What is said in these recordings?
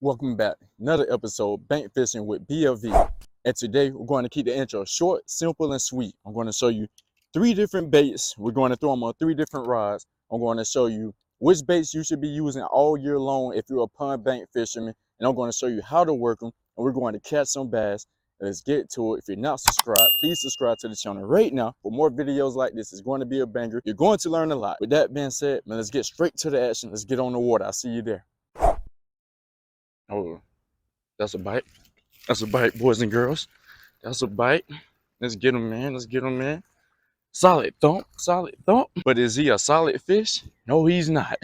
Welcome back. Another episode, bank fishing with BLV. And today we're going to keep the intro short, simple, and sweet. I'm going to show you 3 different baits. We're going to throw them on 3 different rods. I'm going to show you which baits you should be using all year long if you're a pond bank fisherman. And I'm going to show you how to work them. And we're going to catch some bass. Let's get to it. If you're not subscribed, please subscribe to the channel right now for more videos like this. It's going to be a banger. You're going to learn a lot. With that being said, man, let's get straight to the action. Let's get on the water. I'll see you there. Oh, that's a bite. That's a bite, boys and girls. That's a bite. Let's get him, man. Let's get him, man. Solid thump, solid thump. But is he a solid fish? No, he's not.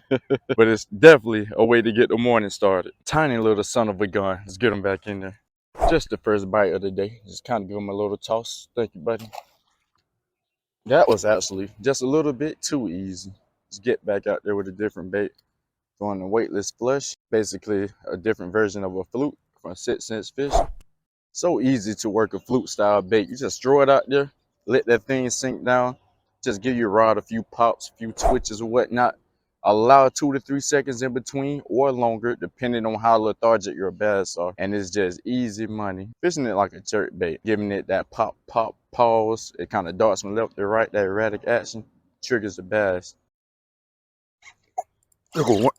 But it's definitely a way to get the morning started. Tiny little son of a gun. Let's get him back in there. Just the first bite of the day. Just kind of give him a little toss. Thank you, buddy. That was actually just a little bit too easy. Let's get back out there with a different bait. Throwing a weightless flush. Basically a different version of a fluke from 6 cents fish. So easy to work a fluke style bait. You just throw it out there, let that thing sink down, just give your rod a few pops, a few twitches or whatnot. Allow 2 to 3 seconds in between or longer, depending on how lethargic your bass are. And it's just easy money. Fishing it like a jerk bait, giving it that pop, pop, pause. It kind of darts from left to right, that erratic action triggers the bass. There go one.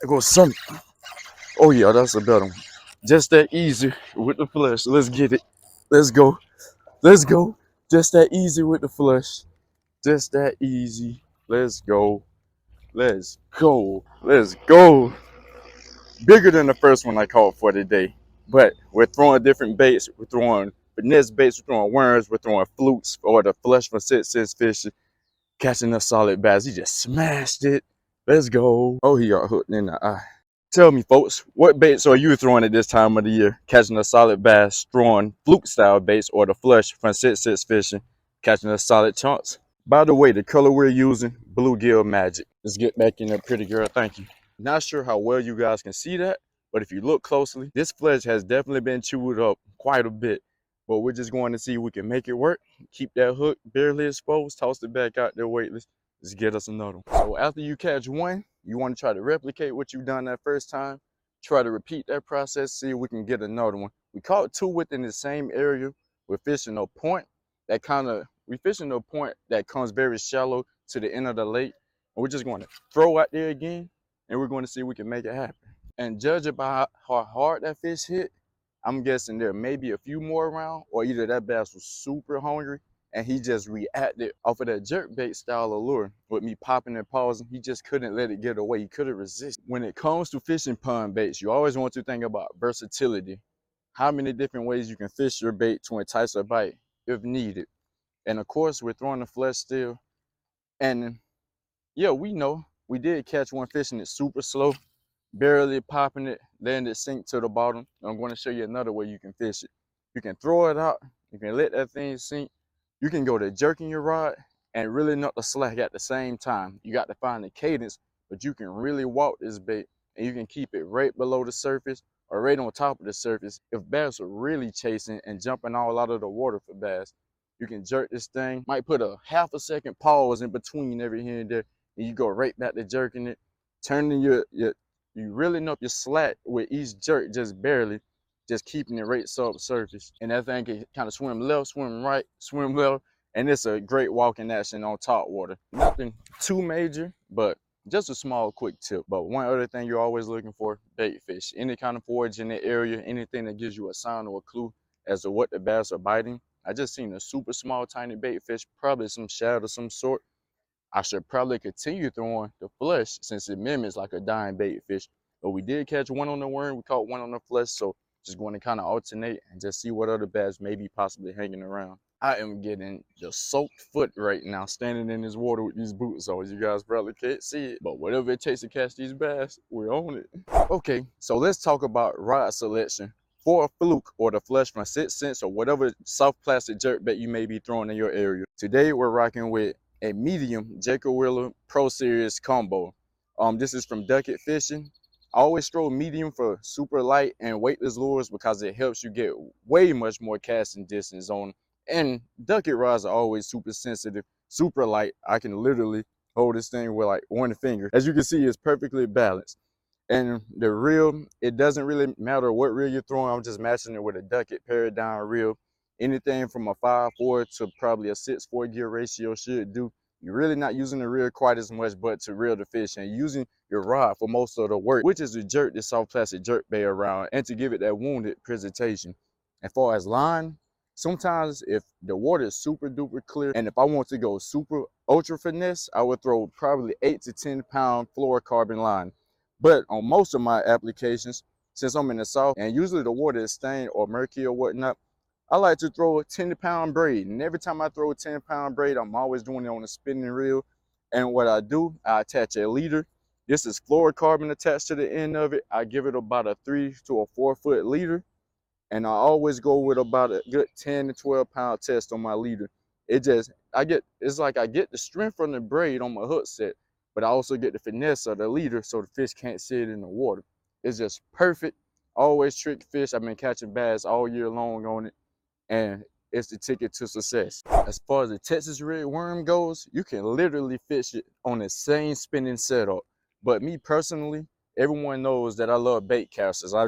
There goes some. Oh yeah, that's a better one. Just that easy with the flush. Let's get it. Let's go. Let's go. Just that easy with the flush. Just that easy. Let's go. Let's go. Let's go. Bigger than the first one I caught for today. But we're throwing different baits. We're throwing finesse baits. We're throwing worms. We're throwing flukes or the flush from 6 cents fish. Catching a solid bass. He just smashed it. Let's go. Oh, he got hooked in the eye. Tell me, folks, what baits are you throwing at this time of the year? Catching a solid bass, throwing fluke style baits, or the flush from 6 cents fishing, catching a solid chunks? By the way, the color we're using, bluegill magic. Let's get back in there, pretty girl. Thank you. Not sure how well you guys can see that, but if you look closely, this fledge has definitely been chewed up quite a bit. But we're just going to see if we can make it work. Keep that hook barely exposed, toss it back out there weightless. Let's get us another one. So after you catch one, you want to try to replicate what you've done that first time. Try to repeat that process, see if we can get another one. We caught 2 within the same area. We're fishing a point that we fishing a point that comes very shallow to the end of the lake. And we're just going to throw out there again, and we're going to see if we can make it happen. And judge it by how hard that fish hit, I'm guessing there may be a few more around, or either that bass was super hungry and he just reacted off of that jerkbait style of lure with me popping and pausing. He just couldn't let it get away. He couldn't resist. When it comes to fishing pond baits, you always want to think about versatility. How many different ways you can fish your bait to entice a bite if needed. And of course, we're throwing the flesh still. And yeah, we know we did catch one fishing it super slow, barely popping it, letting it sink to the bottom. I'm going to show you another way you can fish it. You can throw it out. You can let that thing sink. You can go to jerking your rod and really nut the slack at the same time. You got to find the cadence, but you can really walk this bait and you can keep it right below the surface or right on top of the surface. If bass are really chasing and jumping all out of the water for bass, you can jerk this thing. Might put a half a second pause in between every here and there, and you go right back to jerking it, turning you really know your slack with each jerk just barely, just keeping it right subsurface. And that thing can kind of swim left, swim right, swim left, and it's a great walking action on top water. Nothing too major, but just a small quick tip. But one other thing you're always looking for, bait fish. Any kind of forage in the area, anything that gives you a sign or a clue as to what the bass are biting. I just seen a super small tiny bait fish, probably some shad of some sort. I should probably continue throwing the flesh since it mimics like a dying bait fish. But we did catch one on the worm, we caught one on the flesh, so just going to kind of alternate and just see what other bass may be possibly hanging around. I am getting just soaked foot right now, standing in this water with these boots on. You guys probably can't see it, but whatever it takes to catch these bass, we're on it. Okay, so let's talk about rod selection for a fluke or the flesh from 6 cents or whatever soft plastic jerkbait you may be throwing in your area. Today we're rocking with a medium Jacob Wheeler Pro Series combo. This is from Ducket Fishing. I always throw medium for super light and weightless lures because it helps you get way much more casting distance on. And Ducket rods are always super sensitive, super light. I can literally hold this thing with like one finger. As you can see, it's perfectly balanced. And the reel, it doesn't really matter what reel you're throwing. I'm just matching it with a ducket pared down reel. Anything from a 5/4 to probably a 6/4 gear ratio should do. You're really not using the reel quite as much, but to reel the fish and using your rod for most of the work, which is to jerk this soft plastic jerk bait around and to give it that wounded presentation. As far as line, sometimes if the water is super duper clear and if I want to go super ultra finesse, I would throw probably 8 to 10 pound fluorocarbon line. But on most of my applications, since I'm in the South and usually the water is stained or murky or whatnot, I like to throw a 10-pound braid. And every time I throw a 10-pound braid, I'm always doing it on a spinning reel. And what I do, I attach a leader. This is fluorocarbon attached to the end of it. I give it about a 3 to a 4-foot leader. And I always go with about a good 10 to 12 pound test on my leader. It's like I get the strength from the braid on my hook set, but I also get the finesse of the leader so the fish can't sit in the water. It's just perfect. Always trick fish. I've been catching bass all year long on it, and it's the ticket to success. As far as the Texas red worm goes, you can literally fish it on the same spinning setup. But me personally, everyone knows that I love bait casters. I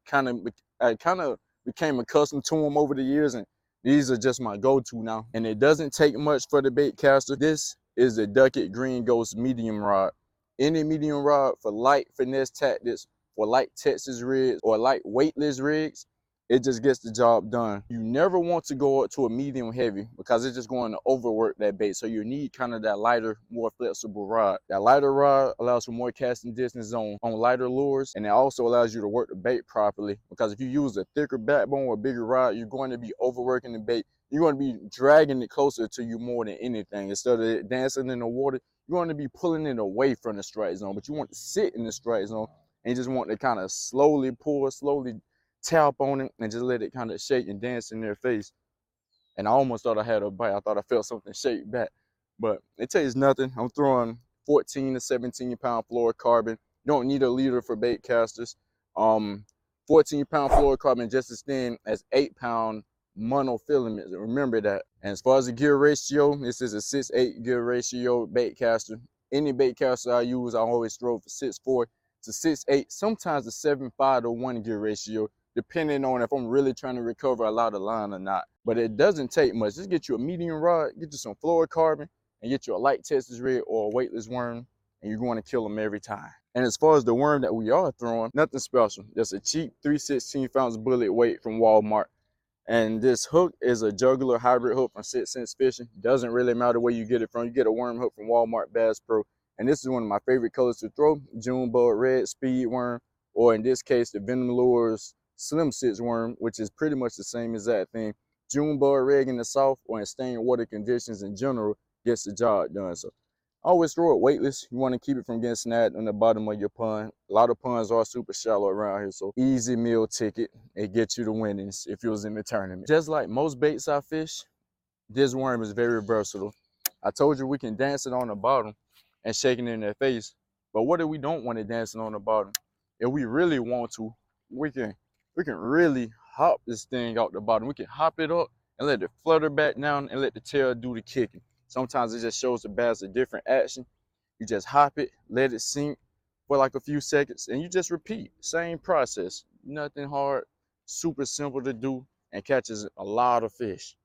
kind of became accustomed to them over the years, and these are just my go-to now. And it doesn't take much for the bait caster. This is the Ducket Green Ghost medium rod. Any medium rod for light finesse tactics, for light Texas rigs or light weightless rigs, it just gets the job done. You never want to go up to a medium heavy because it's just going to overwork that bait. So you need kind of that lighter, more flexible rod. That lighter rod allows for more casting distance on lighter lures, and it also allows you to work the bait properly, because if you use a thicker backbone or bigger rod, you're going to be overworking the bait. You're going to be dragging it closer to you more than anything. Instead of it dancing in the water, you're going to be pulling it away from the strike zone, but you want to sit in the strike zone and you just want to kind of slowly pull, slowly tap on it and just let it kind of shake and dance in their face. And I almost thought I had a bite. I thought I felt something shake back, but it tastes nothing. I'm throwing 14 to 17 pound fluorocarbon. You don't need a leader for bait casters. 14 pound fluorocarbon just as thin as 8-pound monofilaments. Remember that. And as far as the gear ratio, this is a 6/8 gear ratio bait caster. Any bait caster I use, I always throw for 6/4 to 6/8, sometimes a 7/5 to 1 gear ratio, depending on if I'm really trying to recover a lot of line or not. But it doesn't take much. Just get you a medium rod, get you some fluorocarbon, and get you a light Texas red or a weightless worm, and you're going to kill them every time. And as far as the worm that we are throwing, nothing special. Just a cheap 3/16 bullet weight from Walmart. And this hook is a jugular hybrid hook from 6 Sense Fishing. Doesn't really matter where you get it from. You get a worm hook from Walmart Bass Pro. And this is one of my favorite colors to throw: Junebug Red Speed Worm, or in this case, the Venom Lures Slim 6 Worm, which is pretty much the same exact thing. Junebug Red in the south or in stained water conditions in general gets the job done. So always throw it weightless. You want to keep it from getting snagged on the bottom of your pond. A lot of ponds are super shallow around here, so easy meal ticket. It gets you the winnings if you was in the tournament. Just like most baits I fish, this worm is very versatile. I told you we can dance it on the bottom and shake it in their face, but what if we don't want it dancing on the bottom? If we really want to, we can really hop this thing out the bottom. We can hop it up and let it flutter back down and let the tail do the kicking. Sometimes it just shows the bass a different action. You just hop it, let it sink for like a few seconds, and you just repeat. Same process. Nothing hard, super simple to do, and catches a lot of fish.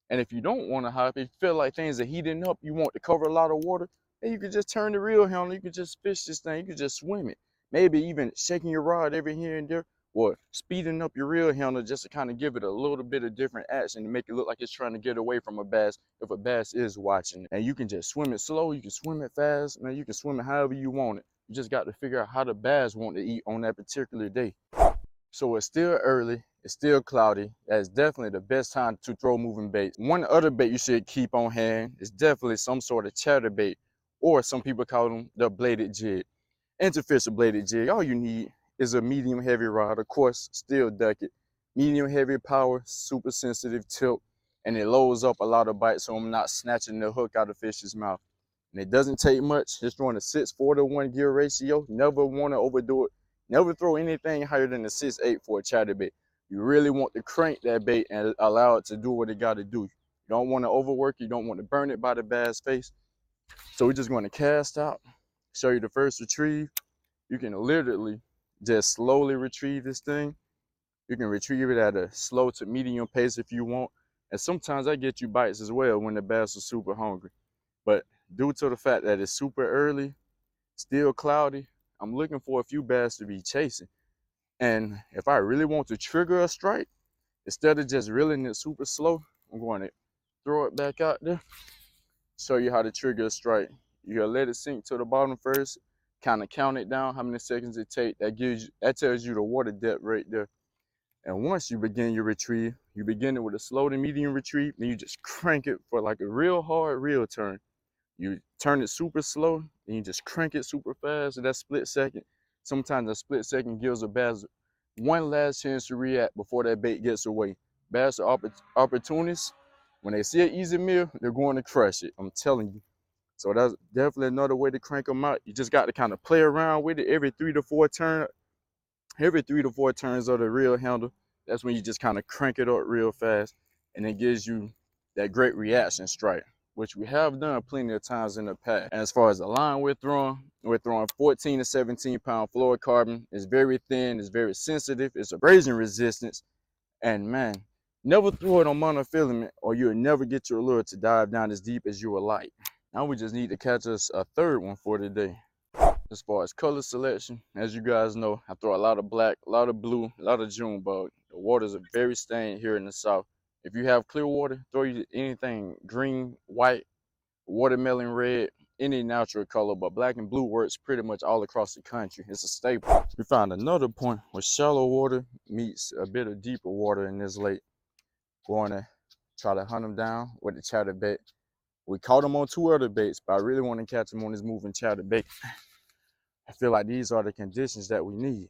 And if you don't want to hop, if you feel like things are heating up, you want to cover a lot of water, then you can just turn the reel handle. You can just fish this thing. You can just swim it. Maybe even shaking your rod every here and there, or speeding up your reel handle just to kind of give it a little bit of different action to make it look like it's trying to get away from a bass if a bass is watching. And you can just swim it slow. You can swim it fast. Man, you can swim it however you want it. You just got to figure out how the bass want to eat on that particular day. So it's still early, it's still cloudy. That's definitely the best time to throw moving baits. One other bait you should keep on hand is definitely some sort of chatterbait, or some people call them the bladed jig. And to fish a bladed jig, all you need is a medium heavy rod, of course, still ducket. Medium heavy power, super sensitive tilt, and it loads up a lot of bites so I'm not snatching the hook out of fish's mouth. And it doesn't take much, just throwing a 6/4 to 1 gear ratio. Never want to overdo it. Never throw anything higher than a 6/8 for a chatterbait. You really want to crank that bait and allow it to do what it got to do. You don't want to overwork, you don't want to burn it by the bass face. So we're just going to cast out, show you the first retrieve, You can literally just slowly retrieve this thing. You can retrieve it at a slow to medium pace if you want. And sometimes I get you bites as well when the bass are super hungry. But due to the fact that it's super early, still cloudy, I'm looking for a few bass to be chasing. And if I really want to trigger a strike, instead of just reeling it super slow, I'm going to throw it back out there, show you how to trigger a strike. You gotta let it sink to the bottom first, kind of count it down, how many seconds it takes. That tells you the water depth right there. And once you begin your retrieve, you begin it with a slow to medium retrieve, then you just crank it for like a real hard reel turn. You turn it super slow, and you just crank it super fast in that split second. Sometimes a split second gives a bass one last chance to react before that bait gets away. Bass are opportunists. When they see an easy meal, they're going to crush it. I'm telling you. So that's definitely another way to crank them out. You just got to kind of play around with it every 3 to 4 turns. Every 3 to 4 turns of the reel handle, that's when you just kind of crank it up real fast, and it gives you that great reaction strike, which we have done plenty of times in the past. And as far as the line we're throwing 14 to 17 pound fluorocarbon. It's very thin, it's very sensitive, it's abrasion resistance, and man, never throw it on monofilament or you'll never get your lure to dive down as deep as you would like. Now we just need to catch us a third one for today. As far as color selection, as you guys know, I throw a lot of black, a lot of blue, a lot of June bug. The waters are very stained here in the south. If you have clear water, throw anything green, white, watermelon red, any natural color, but black and blue works pretty much all across the country. It's a staple. We found another point where shallow water meets a bit of deeper water in this lake. Going to try to hunt them down with the ChatterBait. We caught them on 2 other baits, but I really want to catch them on this moving ChatterBait. I feel like these are the conditions that we need.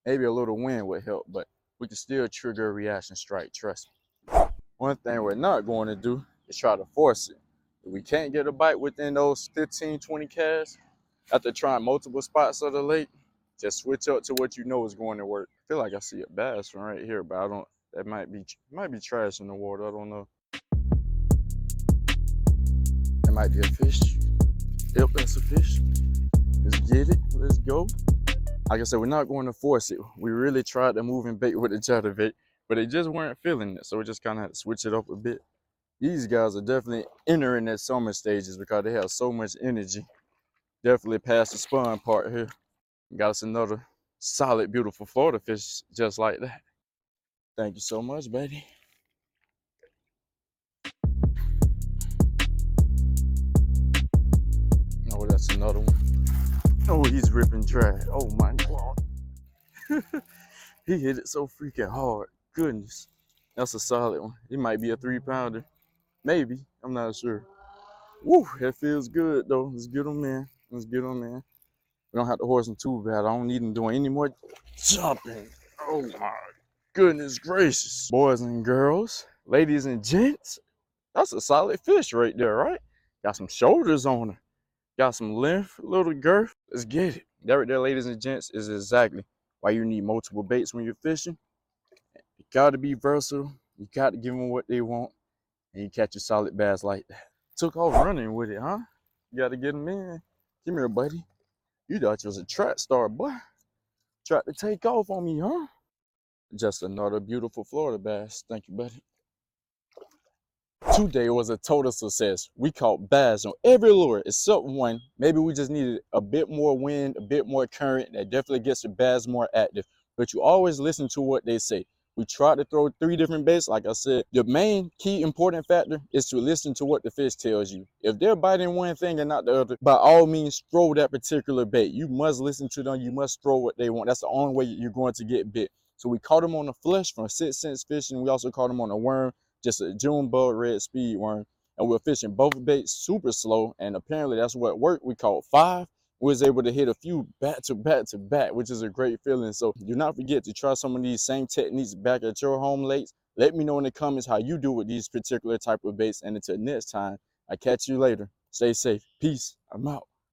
Maybe a little wind would help, but we can still trigger a reaction strike, trust me. One thing we're not going to do is try to force it. If we can't get a bite within those 15, 20 casts, after trying multiple spots of the lake, just switch up to what you know is going to work. I feel like I see a bass from right here, but I don't, that might be trash in the water, I don't know. That might be a fish. Yep, that's a fish. Let's get it, let's go. Like I said, we're not going to force it. We really tried to move and bait with the ChatterBait, but they just weren't feeling it. So we just kind of had to switch it up a bit. These guys are definitely entering their summer stages because they have so much energy. Definitely past the spawn part here. Got us another solid, beautiful Florida fish just like that. Thank you so much, buddy. Oh, that's another one. Oh, he's ripping dry. Oh my God. He hit it so freaking hard. Goodness. That's a solid one. It might be a 3-pounder. Maybe. I'm not sure. Woo, that feels good though. Let's get him in. Let's get him in. We don't have to horse him too bad. I don't need him doing any more jumping. Oh my goodness gracious. Boys and girls, ladies and gents, that's a solid fish right there, right? Got some shoulders on her. Got some length, a little girth. Let's get it. That right there, ladies and gents, is exactly why you need multiple baits when you're fishing. You gotta be versatile. You gotta give them what they want. And you catch a solid bass like that. Took off running with it, huh? You gotta get them in. Come here, buddy. You thought you was a track star, boy. Tried to take off on me, huh? Just another beautiful Florida bass. Thank you, buddy. Today was a total success. We caught bass on every lure except one. Maybe we just needed a bit more wind, a bit more current. That definitely gets the bass more active. But you always listen to what they say. We tried to throw 3 different baits. Like I said, the main key important factor is to listen to what the fish tells you. If they're biting one thing and not the other, by all means, throw that particular bait. You must listen to them. You must throw what they want. That's the only way you're going to get bit. So we caught them on the flesh from 6 cents fishing. We also caught them on a worm, just a June bug red speed worm. And we're fishing both baits super slow. And apparently that's what worked. We caught 5. We was able to hit a few back to back to back, which is a great feeling. So do not forget to try some of these same techniques back at your home lakes. Let me know in the comments how you do with these particular type of baits. And until next time, I catch you later. Stay safe. Peace. I'm out.